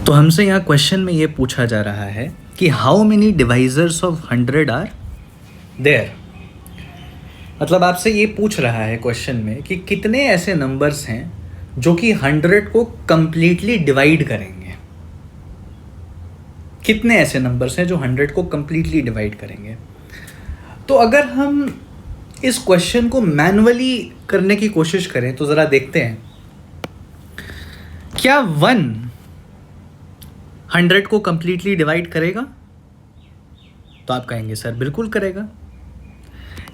तो हमसे यहाँ क्वेश्चन में ये पूछा जा रहा है कि how many divisors of 100 are there. मतलब आपसे ये पूछ रहा है क्वेश्चन में कि कितने ऐसे नंबर्स हैं जो कि 100 को कंप्लीटली डिवाइड करेंगे। कितने ऐसे नंबर्स हैं जो 100 को कंप्लीटली डिवाइड करेंगे। तो अगर हम इस क्वेश्चन को मैन्युअली करने की कोशिश करें तो ज़रा देखते हैं, क्या 1 100 को कंप्लीटली डिवाइड करेगा? तो आप कहेंगे सर बिल्कुल करेगा।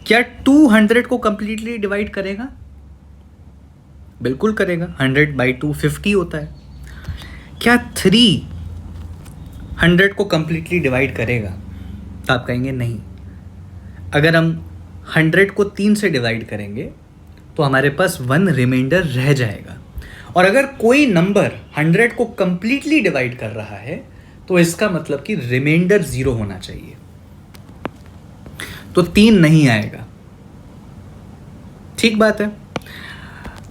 क्या 2 100 को कंप्लीटली डिवाइड करेगा? बिल्कुल करेगा। 100/2 50 होता है। क्या 3 100 को कंप्लीटली डिवाइड करेगा? तो आप कहेंगे नहीं। अगर हम 100 को 3 से डिवाइड करेंगे तो हमारे पास 1 रिमाइंडर रह जाएगा। और अगर कोई नंबर 100 को कंप्लीटली डिवाइड कर रहा है तो इसका मतलब कि रिमाइंडर 0 होना चाहिए। तो 3 नहीं आएगा। ठीक बात है।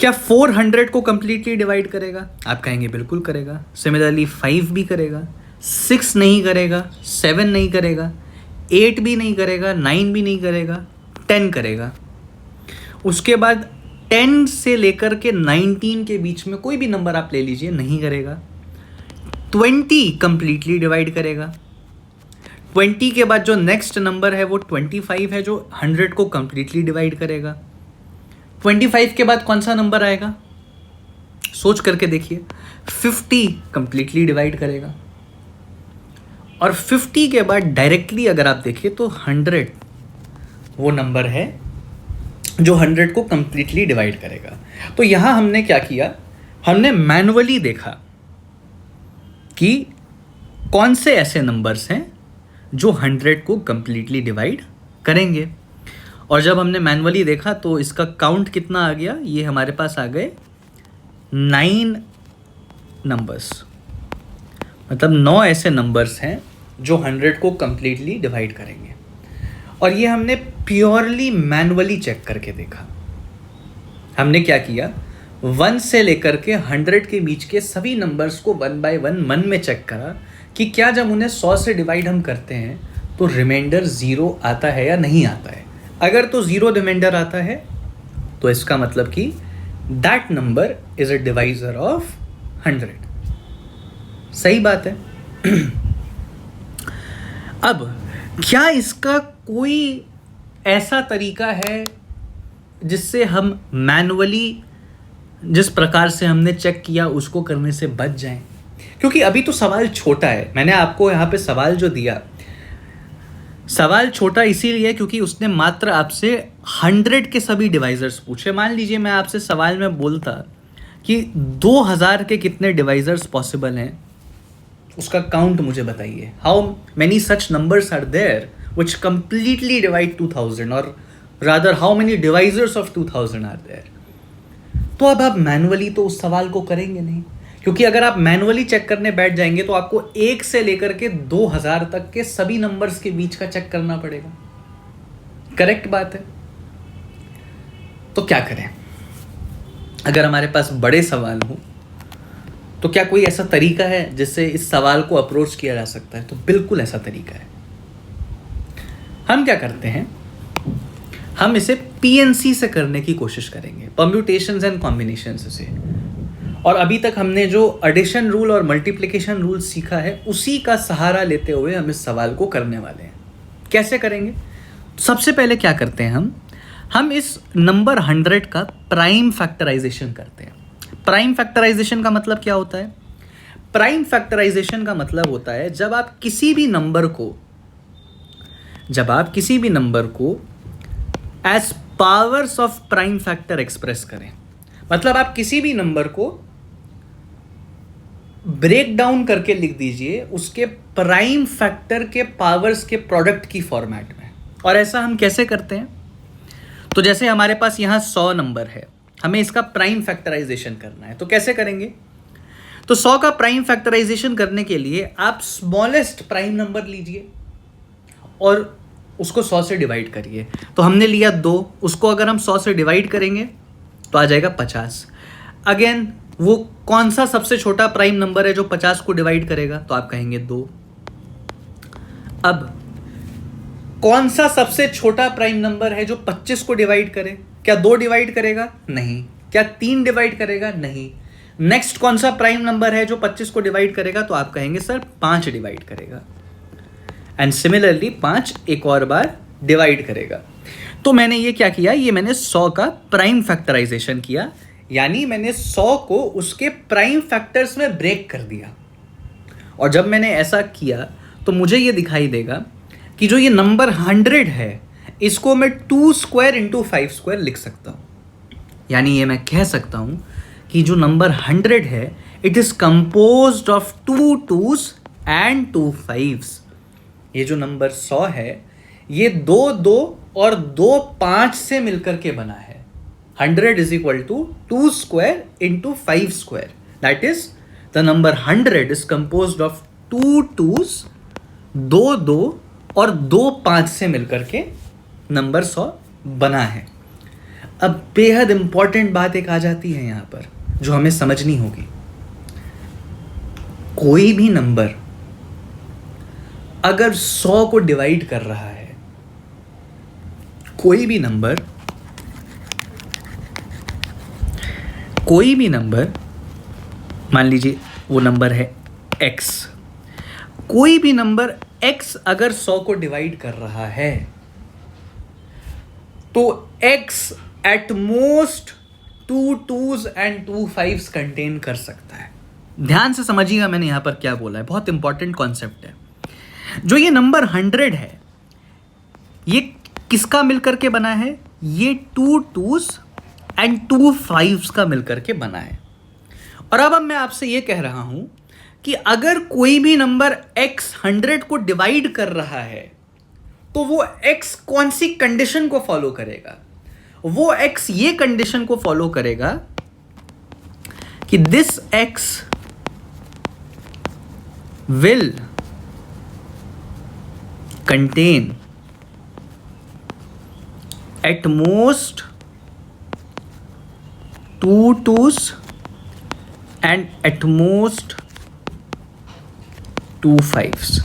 क्या 4 100 को कंप्लीटली डिवाइड करेगा? आप कहेंगे बिल्कुल करेगा। सिमिलरली 5 भी करेगा, 6 नहीं करेगा, 7 नहीं करेगा, 8 भी नहीं करेगा, 9 भी नहीं करेगा, 10 करेगा। उसके बाद 10 से लेकर के 19 के बीच में कोई भी नंबर आप ले लीजिए, नहीं करेगा। 20 कंप्लीटली डिवाइड करेगा। 20 के बाद जो नेक्स्ट नंबर है वो 25 है जो 100 को कंप्लीटली डिवाइड करेगा। 25 के बाद कौन सा नंबर आएगा? सोच करके देखिए। 50 कंप्लीटली डिवाइड करेगा। और 50 के बाद डायरेक्टली अगर आप देखिए तो 100 वो नंबर है जो 100 को कंप्लीटली डिवाइड करेगा। तो यहां हमने क्या किया, हमने मैन्युअली देखा कि कौन से ऐसे नंबर्स हैं जो 100 को कंप्लीटली डिवाइड करेंगे। और जब हमने मैन्युअली देखा तो इसका काउंट कितना आ गया, ये हमारे पास आ गए 9 नंबर्स। मतलब 9 ऐसे नंबर्स हैं जो 100 को कंप्लीटली डिवाइड करेंगे। और ये हमने प्योरली मैन्युअली चेक करके देखा। हमने क्या किया, 1 से लेकर के 100 के बीच के सभी नंबर्स को 1 बाय 1 मन में चेक करा कि क्या जब उन्हें 100 से डिवाइड हम करते हैं तो रिमाइंडर 0 आता है या नहीं आता है। अगर तो 0 रिमाइंडर आता है तो इसका मतलब कि that number is a divisor of 100। सही बात है। अब क्या इसका कोई ऐसा तरीका है जिससे हम मैन्युअली जिस प्रकार से हमने चेक किया उसको करने से बच जाएं? क्योंकि अभी तो सवाल छोटा है। मैंने आपको यहाँ पे सवाल जो दिया, सवाल छोटा इसीलिए क्योंकि उसने मात्र आपसे 100 के सभी डिवाइजर्स पूछे। मान लीजिए मैं आपसे सवाल में बोलता कि 2000 के कितने डिवाइजर्स पॉसिबल हैं, उसका काउंट मुझे बताइए। How many such numbers are there which completely divide 2000, और rather how many divisors of 2000 are there। तो अब आप मैन्युअली तो उस सवाल को करेंगे नहीं, क्योंकि अगर आप मैन्युअली चेक करने बैठ जाएंगे तो आपको 1 से लेकर के 2000 तक के सभी नंबर्स के बीच का चेक करना पड़ेगा। करेक्ट बात है। तो क्या करें? अगर हमारे पास बड़े सवाल हो तो क्या कोई ऐसा तरीका है जिससे इस सवाल को अप्रोच किया जा सकता है? तो बिल्कुल ऐसा तरीका है। हम क्या करते हैं, हम इसे पीएनसी से करने की कोशिश करेंगे, परम्यूटेशंस एंड कॉम्बिनेशंस से। और अभी तक हमने जो एडिशन रूल और मल्टीप्लिकेशन रूल सीखा है उसी का सहारा लेते हुए हम इस सवाल को करने वाले हैं। कैसे करेंगे? सबसे पहले क्या करते हैं, हम इस नंबर 100 का प्राइम फैक्टराइजेशन करते हैं। प्राइम फैक्टराइजेशन का मतलब क्या होता है? प्राइम फैक्टराइजेशन का मतलब होता है जब आप किसी भी नंबर को as powers of prime factor express करें। मतलब आप किसी भी नंबर को ब्रेक डाउन करके लिख दीजिए उसके प्राइम फैक्टर के पावर्स के प्रोडक्ट की फॉर्मेट में। और ऐसा हम कैसे करते हैं? तो जैसे हमारे पास यहाँ 100 नंबर है, हमें इसका प्राइम फैक्टराइजेशन करना है। तो कैसे करेंगे? तो 100 का प्राइम फैक्टराइजेशन करने के लिए आप स्मॉलेस्ट प्राइम नंबर लीजिए और उसको 100 से डिवाइड करिए। तो हमने लिया 2, उसको अगर हम 100 से डिवाइड करेंगे तो आ जाएगा 50। अगेन वो कौन सा सबसे छोटा प्राइम नंबर है जो 50 को डिवाइड करेगा? तो आप कहेंगे 2। अब कौन सा सबसे छोटा प्राइम नंबर है जो 25 को डिवाइड करे? क्या 2 डिवाइड करेगा? नहीं। क्या 3 डिवाइड करेगा? नहीं। नेक्स्ट कौन सा प्राइम नंबर है जो 25 को डिवाइड करेगा? तो आप कहेंगे सर 5 डिवाइड करेगा। एंड सिमिलरली 5 एक और बार डिवाइड करेगा। तो मैंने ये क्या किया, ये मैंने 100 का प्राइम फैक्टराइजेशन किया, यानी मैंने 100 को उसके प्राइम फैक्टर्स में ब्रेक कर दिया। और जब मैंने ऐसा किया तो मुझे ये दिखाई देगा कि जो ये नंबर 100 है इसको मैं 2 स्क्वायर इंटू 5 स्क्वायर लिख सकता हूँ। यानी ये मैं कह सकता हूँ कि जो नंबर 100 है it is composed of 2 2s and 2 5s। ये जो नंबर 100 है ये 2 2 और 2 5 से मिलकर के बना है। 100 is equal to 2 square into 5 square, that is the number 100 is composed of 2 2s, 2 2 और 2 5 से मिलकर के नंबर 100 बना है। अब बेहद इंपॉर्टेंट बात एक आ जाती है यहां पर जो हमें समझनी होगी। कोई भी नंबर अगर 100 को डिवाइड कर रहा है, कोई भी नंबर मान लीजिए वो नंबर है x, कोई भी नंबर x अगर 100 को डिवाइड कर रहा है तो x at most 2 2s and 2 5s contain कर सकता है। ध्यान से समझिएगा मैंने यहां पर क्या बोला है, बहुत इंपॉर्टेंट कॉन्सेप्ट है। जो ये नंबर 100 है ये किसका मिलकर के बना है? ये 2 2s एंड 2 5s का मिलकर के बना है। और अब मैं आपसे ये कह रहा हूं कि अगर कोई भी नंबर x 100 को डिवाइड कर रहा है तो वो x कौन सी कंडीशन को फॉलो करेगा? वो x ये कंडीशन को फॉलो करेगा कि this x will contain at most 2 2s and at most 2 5s।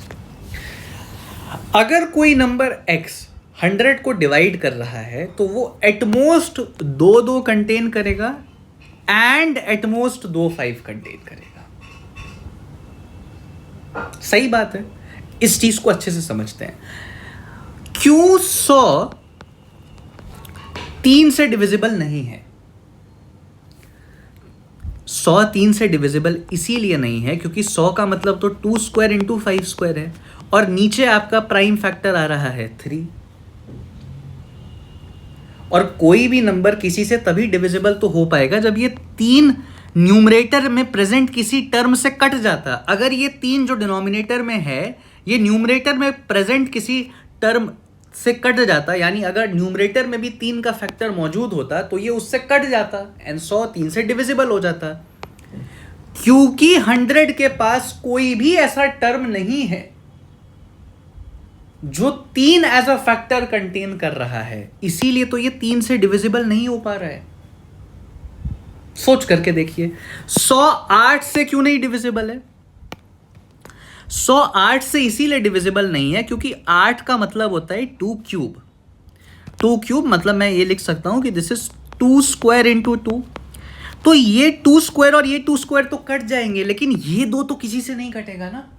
अगर कोई नंबर x 100 को डिवाइड कर रहा है तो वो एट मोस्ट 2 2 कंटेन करेगा एंड एट मोस्ट 2 5 कंटेन करेगा। सही बात है, इस चीज को अच्छे से समझते हैं। क्यों 100 3 से डिविजिबल नहीं है? 100 3 से डिविजिबल इसीलिए नहीं है क्योंकि 100 का मतलब तो 2 स्क्वायर इंटू 5 स्क्वायर है और नीचे आपका प्राइम फैक्टर आ रहा है 3। और कोई भी नंबर किसी से तभी डिविजिबल तो हो पाएगा जब ये 3 न्यूमरेटर में प्रेजेंट किसी टर्म से कट जाता। अगर ये 3 जो डिनोमिनेटर में है ये न्यूमरेटर में प्रेजेंट किसी टर्म से कट जाता, यानी अगर न्यूमरेटर में भी 3 का फैक्टर मौजूद होता तो ये उससे कट जाता एंड 100 3 से डिविजिबल हो जाता। क्योंकि 100 के पास कोई भी ऐसा टर्म नहीं है जो 3 एज अ फैक्टर कंटेन कर रहा है, इसीलिए तो ये 3 से डिविजिबल नहीं हो पा रहा है। सोच करके देखिए, 100 8 से क्यों नहीं डिविजिबल है? 100 8 से इसीलिए डिविजिबल नहीं है क्योंकि 8 का मतलब होता है 2 क्यूब। 2 क्यूब मतलब मैं ये लिख सकता हूं कि दिस इज 2 स्क्वायर इंटू 2। तो ये 2 स्क्वायर और ये 2 स्क्वायर तो कट जाएंगे, लेकिन ये दो तो किसी से नहीं कटेगा ना।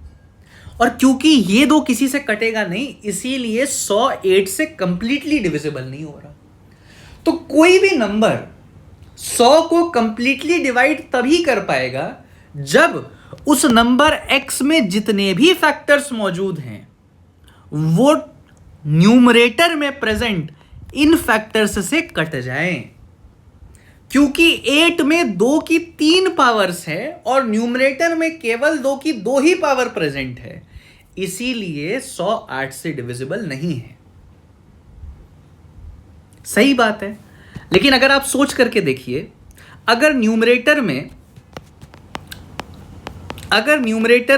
और क्योंकि ये दो किसी से कटेगा नहीं, इसीलिए 100 8 से कंप्लीटली डिविजिबल नहीं हो रहा। तो कोई भी नंबर 100 को कंप्लीटली डिवाइड तभी कर पाएगा जब उस नंबर x में जितने भी फैक्टर्स मौजूद हैं वो न्यूमरेटर में प्रेजेंट इन फैक्टर्स से कट जाएं। क्योंकि 8 में 2 की 3 पावर्स है और न्यूमरेटर में केवल 2 की 2 ही पावर प्रेजेंट है, इसीलिए 100 8 से डिविजिबल नहीं है। सही बात है। लेकिन अगर आप सोच करके देखिए, अगर न्यूमरेटर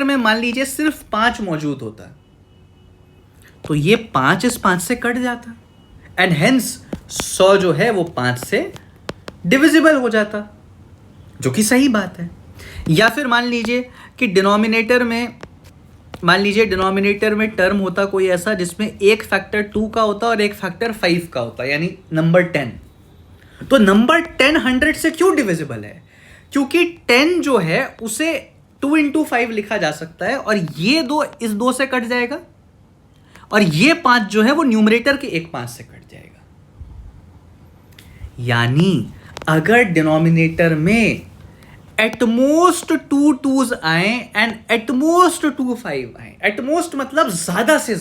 में मान लीजिए सिर्फ 5 मौजूद होता तो ये 5 इस 5 से कट जाता एंड हेंस 100 जो है वो 5 से डिविजिबल हो जाता। जो कि सही बात है। या फिर मान लीजिए कि डिनोमिनेटर में टर्म होता कोई ऐसा जिसमें एक फैक्टर 2 का होता और एक फैक्टर 5 का होता, यानी नंबर 10। तो नंबर 10 100 से क्यों डिविजिबल है? क्योंकि 10 जो है उसे 2 इंटू 5 लिखा जा सकता है, और ये 2 इस 2 से कट जाएगा, और ये 5 जो है वो न्यूमरेटर के एक 5 से कट जाएगा। यानी अगर डिनोमिनेटर में एटमोस्ट 2 2s आए एंड एटमोस्ट 2 5 आए, एटमोस्ट मतलब ज्यादा से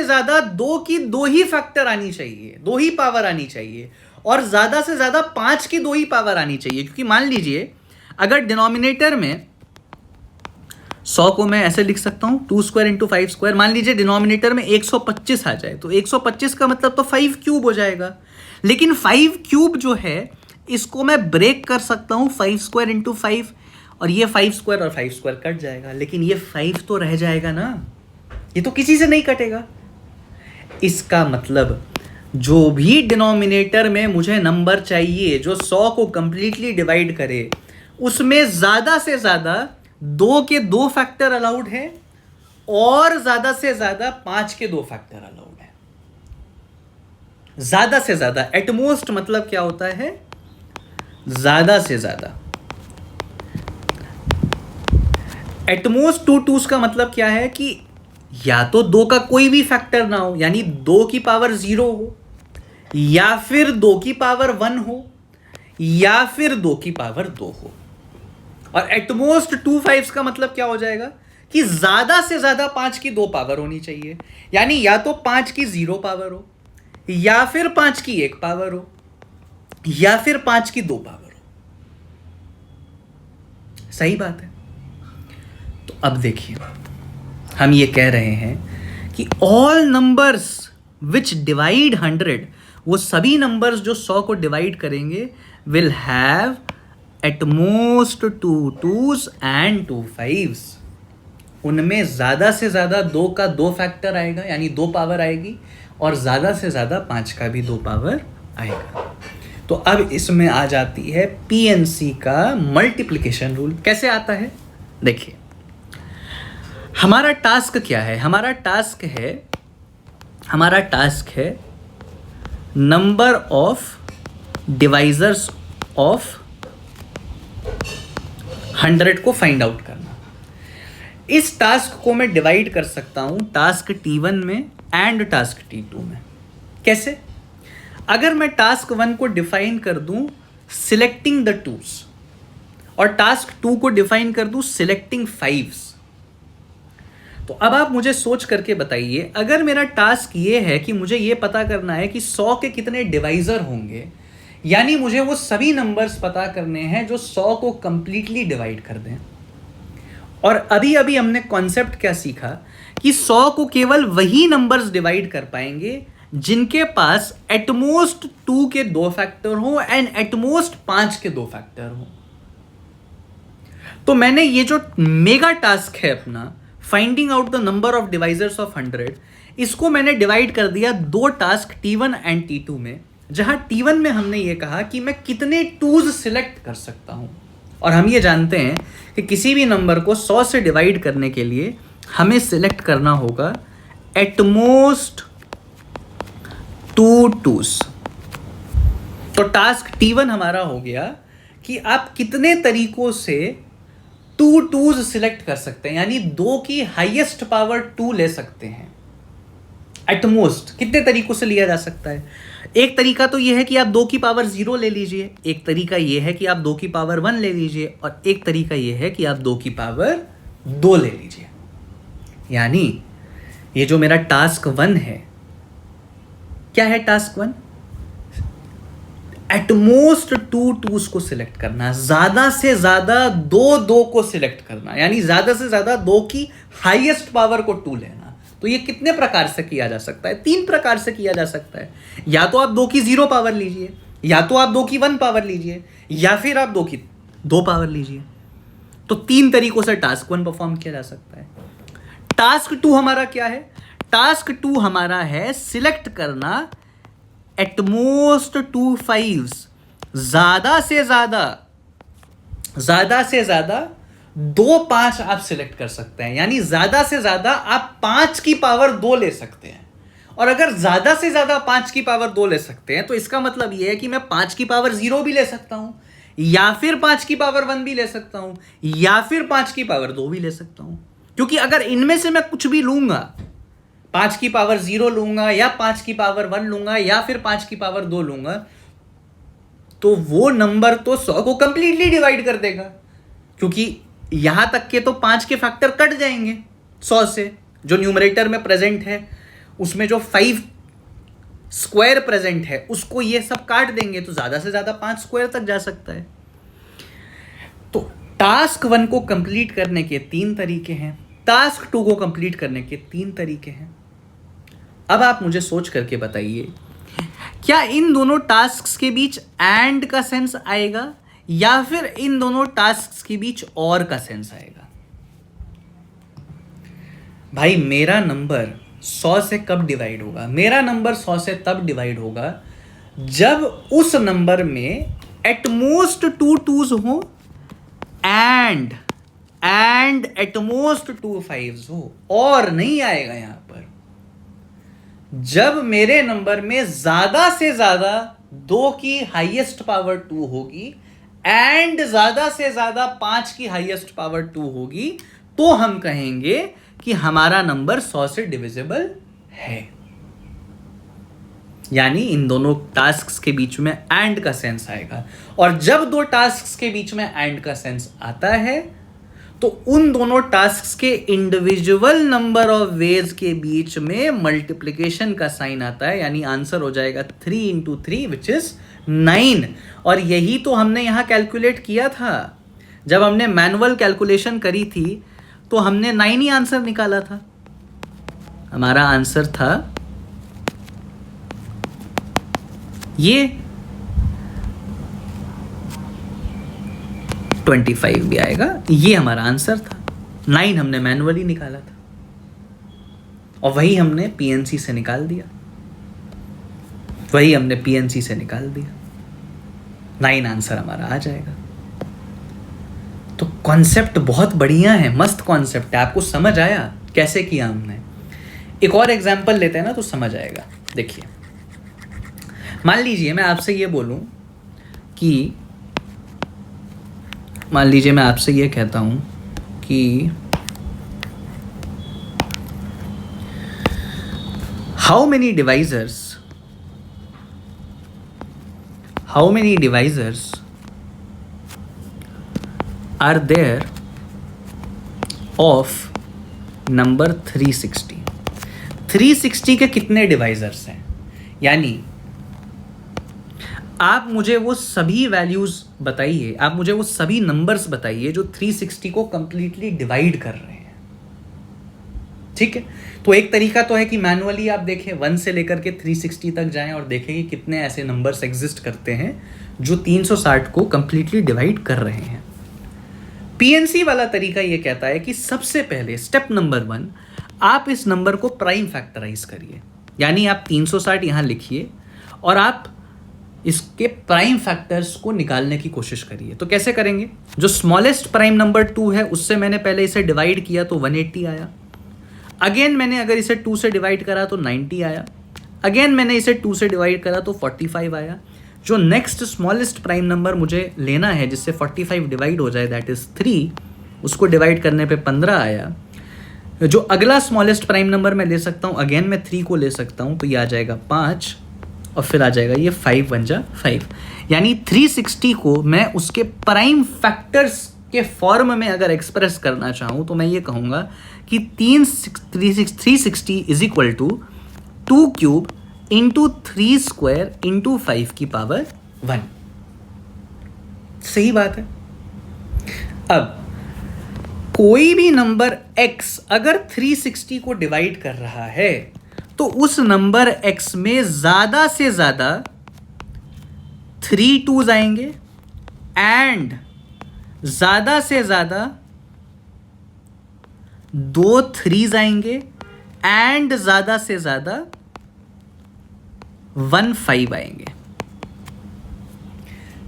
ज्यादा 2 की 2 ही फैक्टर आनी चाहिए, 2 ही पावर आनी चाहिए, और ज्यादा से ज्यादा 5 की 2 ही पावर आनी चाहिए। क्योंकि मान लीजिए अगर डिनोमिनेटर में 100 को मैं ऐसे लिख सकता हूं 2 स्क्वायर इंटू 5 स्क्वायर, मान लीजिए डिनोमिनेटर में 125 आ जाए, तो 125 का मतलब तो 5 क्यूब हो जाएगा। लेकिन 5 क्यूब जो है इसको मैं ब्रेक कर सकता हूं 5 स्क्वायर इंटू 5, और ये 5 स्क्वायर और 5 स्क्वायर कट जाएगा, लेकिन ये 5 तो रह जाएगा ना, ये तो किसी से नहीं कटेगा। इसका मतलब जो भी डिनोमिनेटर में मुझे नंबर चाहिए जो 100 को कंप्लीटली डिवाइड करे, उसमें ज्यादा से ज्यादा 2 के 2 फैक्टर अलाउड है, और ज्यादा से ज्यादा 5 के 2 फैक्टर अलाउड है। ज्यादा से ज्यादा, एटमोस्ट मतलब क्या होता है? ज्यादा से ज्यादा। एटमोस्ट 2 2s का मतलब क्या है कि या तो 2 का कोई भी फैक्टर ना हो, यानी 2 की पावर 0 हो, या फिर 2 की पावर 1 हो, या फिर 2 की पावर 2 हो। और एटमोस्ट 2 5s का मतलब क्या हो जाएगा कि ज्यादा से ज्यादा 5 की 2 पावर होनी चाहिए, यानी या तो 5 की 0 पावर हो, या फिर 5 की 1 पावर हो, या फिर 5 की 2 पावर हो। सही बात है। तो अब देखिए, हम ये कह रहे हैं कि ऑल नंबर्स विच डिवाइड 100, वो सभी नंबर्स जो 100 को डिवाइड करेंगे, will have at most 2 2s and 2 5s। उनमें ज्यादा से ज्यादा 2 का 2 फैक्टर आएगा, यानी 2 पावर आएगी, और ज्यादा से ज्यादा 5 का भी 2 पावर आएगा। तो अब इसमें आ जाती है पीएनसी का मल्टीप्लिकेशन रूल। कैसे आता है? देखिए, हमारा टास्क क्या है? हमारा टास्क है नंबर ऑफ डिवाइजर्स ऑफ 100 को फाइंड आउट करना। इस टास्क को मैं डिवाइड कर सकता हूं टास्क T1 में एंड टास्क T2 में। कैसे? अगर मैं टास्क 1 को डिफाइन कर दूं सिलेक्टिंग द 2s, और टास्क 2 को डिफाइन कर दूं सिलेक्टिंग 5s, तो अब आप मुझे सोच करके बताइए, अगर मेरा टास्क ये है कि मुझे ये पता करना है कि 100 के कितने डिवाइजर होंगे, यानी मुझे वो सभी नंबर्स पता करने हैं जो 100 को कंप्लीटली डिवाइड कर दें। और अभी अभी हमने कॉन्सेप्ट क्या सीखा कि 100 को केवल वही नंबर्स डिवाइड कर पाएंगे जिनके पास एटमोस्ट 2 के 2 फैक्टर हो एंड एटमोस्ट 5 के 2 फैक्टर हो। तो मैंने ये जो मेगा टास्क है अपना, finding out the number of divisors of 100, इसको मैंने डिवाइड कर दिया 2 टास्क T1 एंड T2 में, जहां T1 में हमने ये कहा कि मैं कितने 2s सिलेक्ट कर सकता हूं। और हम ये जानते हैं कि किसी भी नंबर को 100 से डिवाइड करने के लिए हमें सिलेक्ट करना होगा एटमोस्ट 2 2s। तो टास्क T1 हमारा हो गया कि आप कितने तरीकों से 2 2s सिलेक्ट कर सकते हैं, यानी 2 की हाईएस्ट पावर 2 ले सकते हैं। एटमोस्ट कितने तरीकों से लिया जा सकता है? एक तरीका तो यह है कि आप 2 की पावर 0 ले लीजिए, एक तरीका यह है कि आप 2 की पावर 1 ले लीजिए, और एक तरीका यह है कि आप 2 की पावर 2 ले लीजिए। यानी ये जो मेरा टास्क 1 है, क्या है टास्क 1? एटमोस्ट 2 2s को सिलेक्ट करना, ज्यादा से ज्यादा 2 को सिलेक्ट करना, यानी ज्यादा से ज्यादा 2 की हाईएस्ट पावर को 2 लेना। तो ये कितने प्रकार से किया जा सकता है? 3 प्रकार से किया जा सकता है। या तो आप 2 की 0 पावर लीजिए, या तो आप 2 की 1 पावर लीजिए, या फिर आप 2 की 2 पावर लीजिए। तो 3 तरीकों से टास्क 1 परफॉर्म किया जा सकता है। टास्क 2 हमारा क्या है? टास्क 2 हमारा है सिलेक्ट करना एटमोस्ट 2 5s, ज्यादा से ज्यादा 2 5 आप सिलेक्ट कर सकते हैं, यानी ज्यादा से ज्यादा आप 5 की पावर 2 ले सकते हैं। और अगर ज्यादा से ज्यादा 5 की पावर 2 ले सकते हैं तो इसका मतलब यह है कि मैं 5 की पावर 0 भी ले सकता हूं, या फिर 5 की पावर 1 भी ले सकता हूं, या फिर 5 की पावर 2 भी ले सकता हूं। क्योंकि अगर इनमें से मैं कुछ भी लूंगा, 5 की पावर 0 लूंगा, या 5 की पावर 1 लूंगा, या फिर 5 की पावर 2 लूंगा, तो वो नंबर तो 100 को कंप्लीटली डिवाइड कर देगा, क्योंकि यहां तक के तो 5 के फैक्टर कट जाएंगे 100 से। जो न्यूमरेटर में प्रेजेंट है उसमें जो 5 स्क्वायर प्रेजेंट है उसको ये सब काट देंगे, तो ज्यादा से ज्यादा 5 स्क्वायर तक जा सकता है। तो टास्क 1 को कंप्लीट करने के 3 तरीके हैं, टास्क 2 को कंप्लीट करने के 3 तरीके हैं। अब आप मुझे सोच करके बताइए, क्या इन दोनों टास्क्स के बीच एंड का सेंस आएगा, या फिर इन दोनों टास्क्स के बीच और का सेंस आएगा? भाई मेरा नंबर 100 से कब डिवाइड होगा? मेरा नंबर 100 से तब डिवाइड होगा जब उस नंबर में एटमोस्ट 2 2s हो एंड एटमोस्ट 2 5s हो, और नहीं आएगा यहां पर जब मेरे नंबर में ज्यादा से ज्यादा 2 की हाईएस्ट पावर 2 होगी एंड ज्यादा से ज्यादा 5 की हाईएस्ट पावर 2 होगी, तो हम कहेंगे कि हमारा नंबर 100 से डिविजिबल है। यानी इन दोनों टास्क्स के बीच में एंड का सेंस आएगा, और जब 2 टास्क्स के बीच में एंड का सेंस आता है तो उन दोनों टास्क्स के इंडिविजुअल नंबर ऑफ वेज के बीच में मल्टीप्लिकेशन का साइन आता है, यानी आंसर हो जाएगा 3 into 3 विच इज 9। और यही तो हमने यहां कैलकुलेट किया था। जब हमने मैनुअल कैलकुलेशन करी थी तो हमने 9 ही आंसर निकाला था। हमारा आंसर था ये, 25 भी आएगा, ये हमारा आंसर था। 9 हमने मैनुअली निकाला था और वही हमने पीएनसी से निकाल दिया, 9 आंसर हमारा आ जाएगा। तो कॉन्सेप्ट बहुत बढ़िया है, मस्त कॉन्सेप्ट है। आपको समझ आया कैसे किया हमने? एक और एग्जांपल लेते हैं ना तो समझ आएगा। देखिए, मान लीजिए मैं आपसे ये बोलूं कि, मान लीजिए मैं आपसे ये कहता हूं कि how many divisors are there of number 360? 360 के कितने डिवाइजर्स हैं? यानी आप मुझे वो सभी वैल्यूज बताइए, आप मुझे वो सभी नंबर्स बताइए जो 360 को कंप्लीटली डिवाइड कर रहे हैं। ठीक है, तो एक तरीका तो है कि मैनुअली आप देखें 1 से लेकर के 360 तक जाएं और देखें कि कितने ऐसे नंबर्स एग्जिस्ट करते हैं जो 360 को कंप्लीटली डिवाइड कर रहे हैं। पीएनसी वाला तरीका ये कहता है कि सबसे पहले स्टेप नंबर 1, आप इस नंबर को प्राइम फैक्टराइज करिए, यानी आप 360 यहां लिखिए और आप इसके प्राइम फैक्टर्स को निकालने की कोशिश करिए। तो कैसे करेंगे? जो स्मॉलेस्ट प्राइम नंबर 2 है उससे मैंने पहले इसे डिवाइड किया तो 180 आया। अगेन मैंने अगर इसे 2 से डिवाइड करा तो 90 आया। अगेन मैंने इसे 2 से डिवाइड करा तो 45 आया। जो नेक्स्ट स्मॉलेस्ट प्राइम नंबर मुझे लेना है जिससे 45 डिवाइड हो जाए, दैट इज 3, उसको डिवाइड करने पे 15 आया। जो अगला स्मॉलेस्ट प्राइम नंबर मैं ले सकता हूँ, अगेन मैं 3 को ले सकता हूँ, तो ये आ जाएगा 5 और फिर आ जाएगा ये 5 1 जा 5। यानी 360 को मैं उसके प्राइम फैक्टर्स के फॉर्म में अगर एक्सप्रेस करना चाहूँ तो मैं ये कहूँगा कि 360 is equal to 2 cube into 3 square into 5 की पावर 1। सही बात है। अब कोई भी नंबर x अगर 360 को डिवाइड कर रहा है तो उस नंबर x में ज्यादा से ज्यादा 3 2s आएंगे एंड ज्यादा से ज्यादा 2 3s आएंगे एंड ज्यादा से ज्यादा 1 5 आएंगे।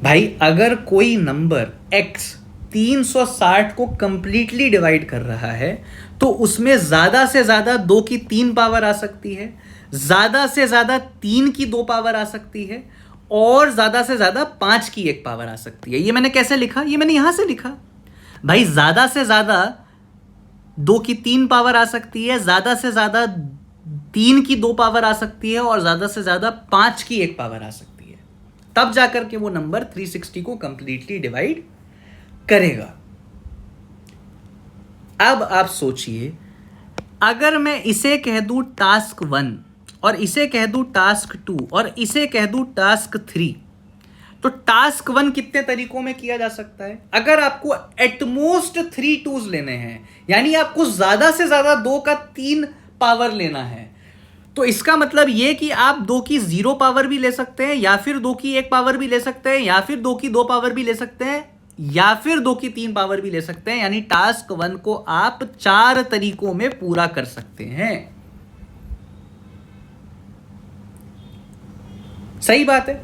भाई अगर कोई नंबर x 360 को कंप्लीटली डिवाइड कर रहा है तो उसमें ज्यादा से ज्यादा 2 की 3 पावर आ सकती है, ज्यादा से ज्यादा 3 की 2 पावर आ सकती है, और ज्यादा से ज्यादा 5 की 1 पावर आ सकती है। ये मैंने कैसे लिखा? ये मैंने यहां से लिखा भाई, ज्यादा से ज्यादा 2 की 3 पावर आ सकती है, ज्यादा से ज्यादा 3 की 2 पावर आ सकती है, और ज्यादा से ज्यादा 5 की 1 पावर आ सकती है। तब जाकर के वो नंबर 360 को कंप्लीटली डिवाइड करेगा। अब आप सोचिए, अगर मैं इसे कह दूं टास्क 1 और इसे कह दूं टास्क 2 और इसे कह दूं टास्क 3, तो टास्क 1 कितने तरीकों में किया जा सकता है? अगर आपको एटमोस्ट 3 2s लेने हैं, यानी आपको ज्यादा से ज्यादा 2 का 3 पावर लेना है, तो इसका मतलब यह कि आप 2 की 0 पावर भी ले सकते हैं, या फिर 2 की 1 पावर भी ले सकते हैं, या फिर 2 की 2 पावर भी ले सकते हैं, या फिर 2 की 3 पावर भी ले सकते हैं। यानी टास्क 1 को आप 4 तरीकों में पूरा कर सकते हैं। सही बात है।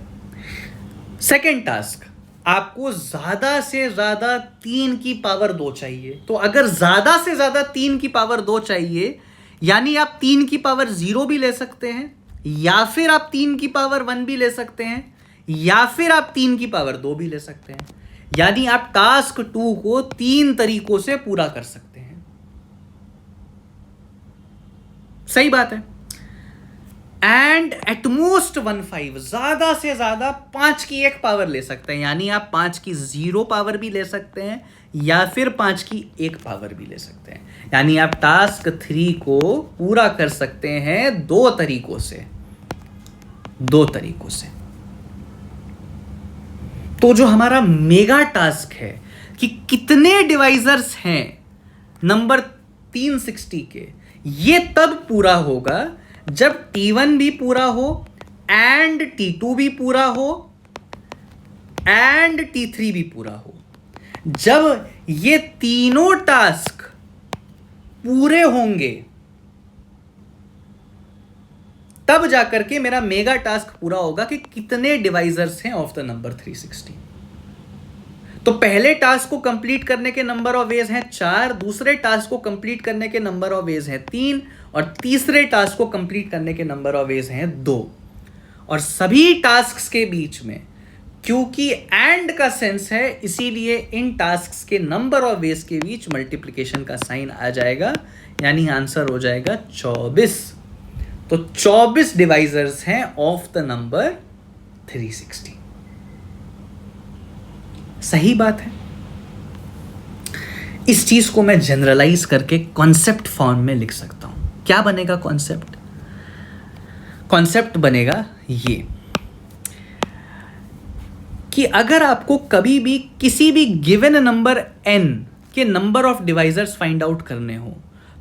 सेकेंड टास्क, आपको ज्यादा से ज्यादा 3 की पावर 2 चाहिए। तो अगर ज्यादा से ज्यादा 3 की पावर 2 चाहिए, यानी आप 3 की पावर 0 भी ले सकते हैं, या फिर आप 3 की पावर 1 भी ले सकते हैं, या फिर आप 3 की पावर 2 भी ले सकते हैं। यानी आप टास्क 2 को 3 तरीकों से पूरा कर सकते हैं। सही बात है। एंड एटमोस्ट 15, ज्यादा से ज्यादा 5 की 1 पावर ले सकते हैं, यानी आप 5 की 0 पावर भी ले सकते हैं, या फिर 5 की 1 पावर भी ले सकते हैं। यानी आप टास्क 3 को पूरा कर सकते हैं 2 तरीकों से। तो जो हमारा मेगा टास्क है कि कितने डिवाइजर्स हैं नंबर 360 के, ये तब पूरा होगा जब T1 भी पूरा हो, एंड T2 भी पूरा हो, एंड T3 भी पूरा हो। जब ये तीनों टास्क पूरे होंगे तब जाकर के मेरा मेगा टास्क पूरा होगा कि कितने डिवाइजर्स हैं ऑफ द नंबर 360। तो पहले टास्क को कंप्लीट करने के नंबर ऑफ वेज हैं 4, दूसरे टास्क को कंप्लीट करने के नंबर ऑफ वेज हैं 3, और तीसरे टास्क को कंप्लीट करने के नंबर ऑफ वेज हैं 2। और सभी टास्क्स के बीच में, क्योंकि एंड का सेंस है, इसीलिए इन टास्क्स के नंबर ऑफ वेज के बीच मल्टीप्लिकेशन का साइन आ जाएगा, यानी आंसर हो जाएगा 24। तो 24 डिवाइजर्स हैं ऑफ द नंबर 360। सही बात है। इस चीज को मैं जनरलाइज करके कॉन्सेप्ट फॉर्म में लिख सकता हूं। क्या बनेगा कॉन्सेप्ट? कॉन्सेप्ट बनेगा ये कि अगर आपको कभी भी किसी भी गिवन नंबर n के number of divisors find out करने हो,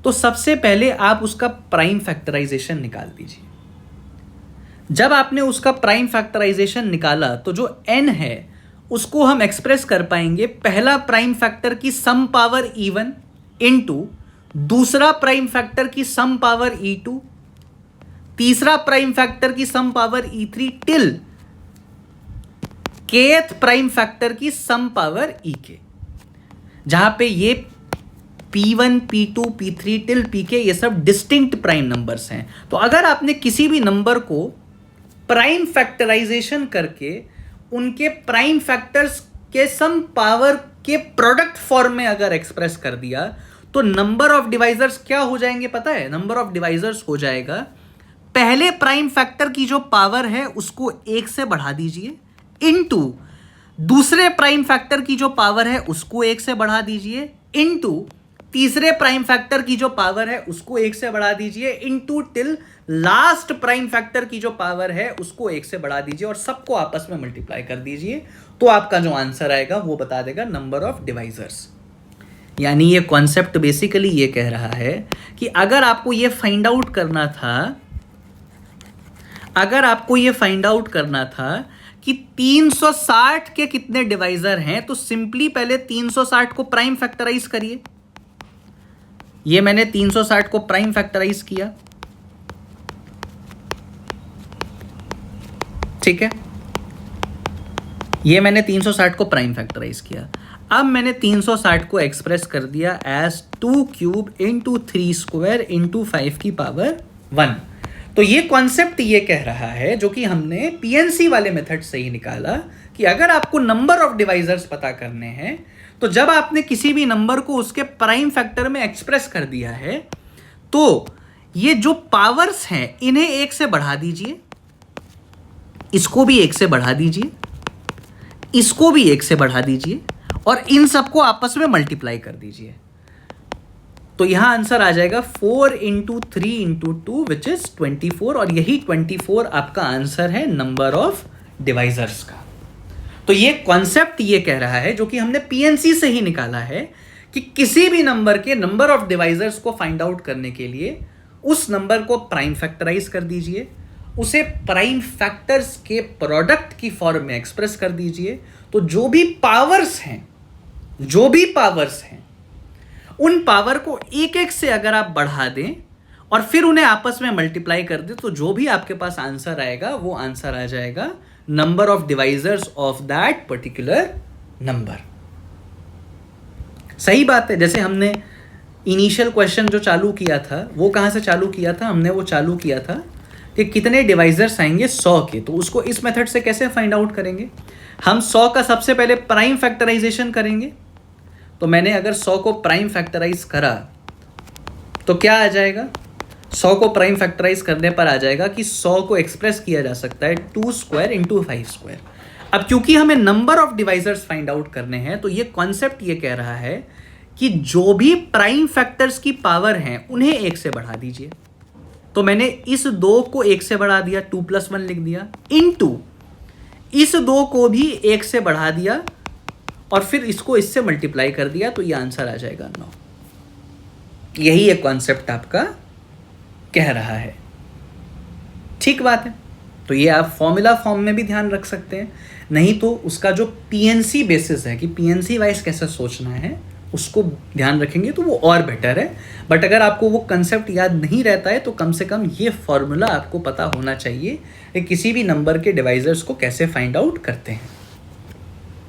तो सबसे पहले आप उसका प्राइम फैक्टराइजेशन निकाल दीजिए। जब आपने उसका प्राइम फैक्टराइजेशन निकाला तो जो n है उसको हम एक्सप्रेस कर पाएंगे पहला प्राइम फैक्टर की सम पावर e1 इनटू दूसरा प्राइम फैक्टर की सम पावर e2, तीसरा प्राइम फैक्टर की some power e3 till kth prime factor की सम पावर ek, जहां पे ये p1, p2, p3 till pk ये सब डिस्टिंक्ट प्राइम नंबर्स हैं। तो अगर आपने किसी भी नंबर को प्राइम फैक्टराइजेशन करके उनके प्राइम फैक्टर्स के सम पावर के प्रोडक्ट फॉर्म में अगर एक्सप्रेस कर दिया, तो नंबर ऑफ डिवाइजर्स क्या हो जाएंगे पता है? नंबर ऑफ डिवाइजर्स हो जाएगा, पहले प्राइम फैक्टर की जो पावर है उसको 1 से बढ़ा दीजिए, इनटू दूसरे प्राइम फैक्टर की जो पावर है उसको 1 से बढ़ा दीजिए, इनटू तीसरे प्राइम फैक्टर की जो पावर है उसको 1 से बढ़ा दीजिए, into till last prime factor की जो पावर है उसको 1 से बढ़ा दीजिए, और सबको आपस में मल्टीप्लाई कर दीजिए। तो आपका जो आंसर आएगा वो बता देगा नंबर ऑफ डिवाइजर्स। यानी ये कॉन्सेप्ट बेसिकली ये कह रहा है कि अगर आपको ये फाइंड आउट करना था कि 360 के कितने डिवाइजर हैं, तो सिंपली पहले 360 को प्राइम फैक्टराइज करिए। ये मैंने 360 को प्राइम फैक्टराइज किया, ठीक है। ये मैंने 360 को प्राइम फैक्टराइज किया। अब मैंने 360 को एक्सप्रेस कर दिया as 2 cube into 3 square into 5 की पावर 1। तो ये कॉन्सेप्ट ये कह रहा है, जो कि हमने पीएनसी वाले मेथड से ही निकाला, कि अगर आपको नंबर ऑफ डिवाइजर्स पता करने हैं तो जब आपने किसी भी नंबर को उसके प्राइम फैक्टर में एक्सप्रेस कर दिया है तो ये जो पावर्स हैं इन्हें 1 से बढ़ा दीजिए, इसको भी 1 से बढ़ा दीजिए, इसको भी 1 से बढ़ा दीजिए और इन सबको आपस में मल्टीप्लाई कर दीजिए। तो यहां आंसर आ जाएगा 4 इंटू 3 इंटू 2 विच इज 24, और यही 24 आपका आंसर है नंबर ऑफ डिवाइजर्स का। तो ये कॉन्सेप्ट ये कह रहा है, जो कि हमने पीएनसी से ही निकाला है, कि किसी भी नंबर के नंबर ऑफ डिवाइजर्स को फाइंड आउट करने के लिए उस नंबर को प्राइम फैक्टराइज कर दीजिए, उसे प्राइम फैक्टर्स के प्रोडक्ट की फॉर्म में एक्सप्रेस कर दीजिए। तो जो भी पावर्स हैं उन पावर को एक एक से अगर आप बढ़ा दें और फिर उन्हें आपस में मल्टीप्लाई कर दें, तो जो भी आपके पास आंसर आएगा वो आंसर आ जाएगा number of divisors of that particular number. सही बात है। जैसे हमने इनिशियल क्वेश्चन जो चालू किया था वो कहां से चालू किया था? हमने वो चालू किया था कि कितने डिवाइजर्स आएंगे 100 के। तो उसको इस मेथड से कैसे फाइंड आउट करेंगे? हम 100 का सबसे पहले प्राइम फैक्टराइजेशन करेंगे। तो मैंने अगर 100 को प्राइम फैक्टराइज करा तो क्या आ जाएगा? 100 को प्राइम फैक्टराइज करने पर आ जाएगा कि 100 को एक्सप्रेस किया जा सकता है 2 स्क्वायर इंटू 5 स्क्वायर। अब क्योंकि हमें number of divisors find out करने हैं, तो ये कॉन्सेप्ट ये कह रहा है कि जो भी प्राइम फैक्टर्स की पावर हैं उन्हें 1 से बढ़ा दीजिए। तो मैंने इस 2 को 1 से बढ़ा दिया, 2 + 1 लिख दिया, इनटू इस 2 को भी 1 से बढ़ा दिया और फिर इसको इससे मल्टीप्लाई कर दिया, तो ये आंसर आ जाएगा 9। यही एक कॉन्सेप्ट आपका कह रहा है। ठीक बात है। तो ये आप फॉर्मूला फॉर्म में भी ध्यान रख सकते हैं, नहीं तो उसका जो पीएनसी बेसिस है कि पीएनसी वाइज कैसे सोचना है उसको ध्यान रखेंगे तो वो और बेटर है। बट अगर आपको वो कंसेप्ट याद नहीं रहता है तो कम से कम ये फॉर्मूला आपको पता होना चाहिए कि किसी भी नंबर के डिवाइजर्स को कैसे फाइंड आउट करते हैं।